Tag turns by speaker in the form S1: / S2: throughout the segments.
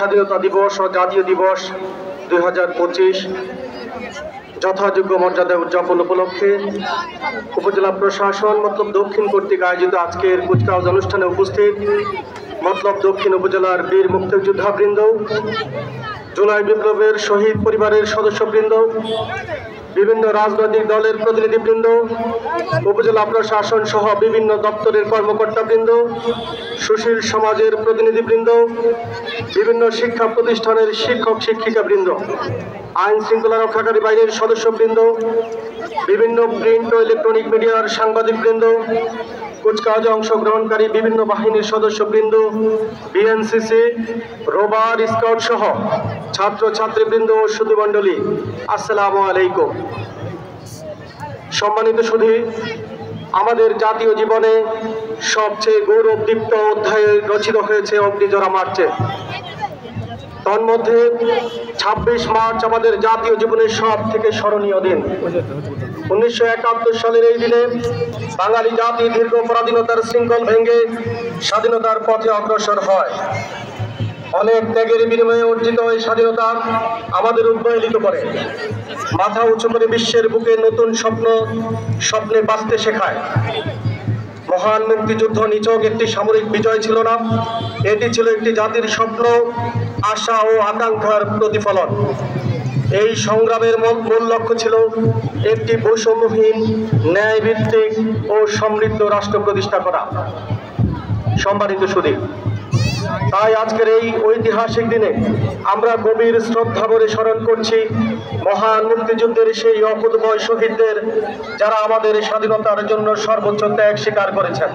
S1: স্বাধীনতা দিবস ও জাতীয় দিবস 2025 যথাযোগ্য মর্যাদায় উদযাপন উপলক্ষে উপজেলা প্রশাসন মতলব দক্ষিণ কর্তৃক আয়োজিত আজকের কুচকাওয়াজ অনুষ্ঠানে উপস্থিত মতলব দক্ষিণ উপজেলার বীর মুক্তিযোদ্ধাবৃন্দ, জুলাই বিপ্লবের শহীদ পরিবারের সদস্যবৃন্দ, বিভিন্ন রাজনৈতিক দলের প্রতিনিধিবৃন্দ, উপজেলা প্রশাসন সহ বিভিন্ন দপ্তরের কর্মকর্তাবৃন্দ, সুশীল সমাজের প্রতিনিধিবৃন্দ, বিভিন্ন শিক্ষা প্রতিষ্ঠানের শিক্ষক শিক্ষিকাবৃন্দ, আইন শৃঙ্খলা রক্ষাকারী বাহিনীর সদস্যবৃন্দ, বিভিন্ন প্রিন্ট ও ইলেকট্রনিক মিডিয়ার সাংবাদিকবৃন্দ, কুচকাওয়াজে অংশগ্রহণকারী বিভিন্ন বাহিনীর সদস্যবৃন্দ, বিএনসিসি, রোভার স্কাউট সহ ছাত্র ছাত্রীবৃন্দ ও সুধীমণ্ডলী, আসসালামু আলাইকুম। সম্মানিত সুধী, আমাদের জাতীয় জীবনে সবচেয়ে গৌরবদীপ্ত অধ্যায়ে রচিত হয়েছে অগ্নিঝরা মার্চে। তন্মধ্যে 26 মার্চ আমাদের জাতীয় জীবনের সব থেকে স্মরণীয় দিন। 1971 সালের এই দিনে বাঙালি জাতি দীর্ঘ পরাধীনতার শৃঙ্খল ভেঙে স্বাধীনতার পথে অগ্রসর হয়। অনেক ত্যাগের বিনিময়ে অর্জিত এই স্বাধীনতা আমাদের উদ্বেলিত করে, মাথা উঁচু করে বিশ্বের বুকে নতুন স্বপ্নে বাঁচতে শেখায়। মহান মুক্তিযুদ্ধ নিছক একটি সামরিক বিজয় ছিল না, এটি ছিল একটি জাতির স্বপ্ন, আশা ও আকাঙ্ক্ষার প্রতিফলন। এই সংগ্রামের মূল লক্ষ্য ছিল একটি বৈষম্যহীন, ন্যায়ভিত্তিক ও সমৃদ্ধ রাষ্ট্র প্রতিষ্ঠা করা। সম্মানিত সুধী, তাই আজকের এই ঐতিহাসিক দিনে আমরা গভীর শ্রদ্ধা ভরে স্মরণ করছি মহান মুক্তিযুদ্ধের সেই অকুতোভয় শহীদদের, যারা আমাদের স্বাধীনতার জন্য সর্বোচ্চ ত্যাগ স্বীকার করেছেন।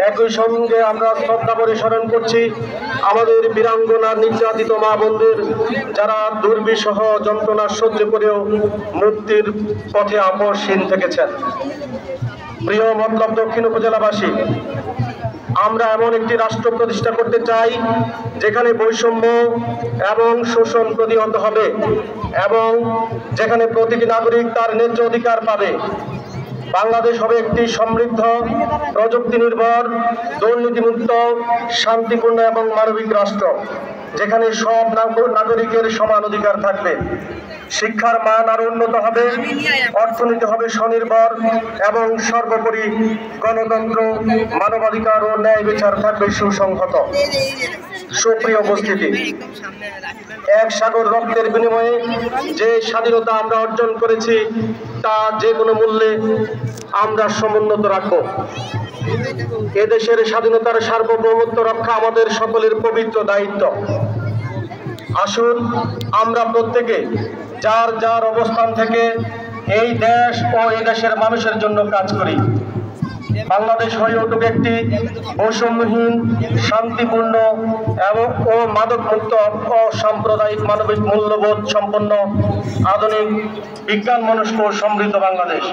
S1: একই সঙ্গে আমরা শ্রদ্ধা ভরে স্মরণ করছি আমাদের বীরাঙ্গনা নির্যাতিত মা বোনদের, যারা দুর্বিষহ যন্ত্রণা সহ্য করেও মুক্তির পথে আপসহীন থেকেছেন। প্রিয় মতলব দক্ষিণ উপজেলাবাসী, আমরা এমন একটি রাষ্ট্র প্রতিষ্ঠা করতে চাই যেখানে বৈষম্য এবং শোষণ প্রতিহত হবে এবং যেখানে প্রতিটি নাগরিক তার ন্যায্য অধিকার পাবে। বাংলাদেশ হবে একটি সমৃদ্ধ, প্রযুক্তি নির্ভর, দুর্নীতিমুক্ত, শান্তিপূর্ণ এবং মানবিক রাষ্ট্র, যেখানে সব নাগরিকের সমান অধিকার থাকবে। শিক্ষার মান আরো উন্নত হবে, অর্থনীতি হবে স্বনির্ভর এবং সর্বোপরি গণতন্ত্র, মানবাধিকার ও ন্যায় বিচার থাকবে সুসংহত। সুপ্রিয় উপস্থিতি, এক সাগর রক্তের বিনিময়ে যে স্বাধীনতা আমরা অর্জন করেছি তা যে কোনো মূল্যে আমরা সমুন্নত রাখব। এদেশের স্বাধীনতার সার্বভৌমত্ব রক্ষা আমাদের সকলের পবিত্র দায়িত্ব। আসুন আমরা প্রত্যেকে যার যার অবস্থান থেকে এই দেশ ও এই দেশের মানুষের জন্য কাজ করি। বাংলাদেশ হয়ে উঠুক একটি বৈষম্যহীন, শান্তিপূর্ণ এবং মাদকমুক্ত, অসাম্প্রদায়িক, মানবিক মূল্যবোধ সম্পন্ন, আধুনিক, বিজ্ঞান মনস্ক, সমৃদ্ধ বাংলাদেশ।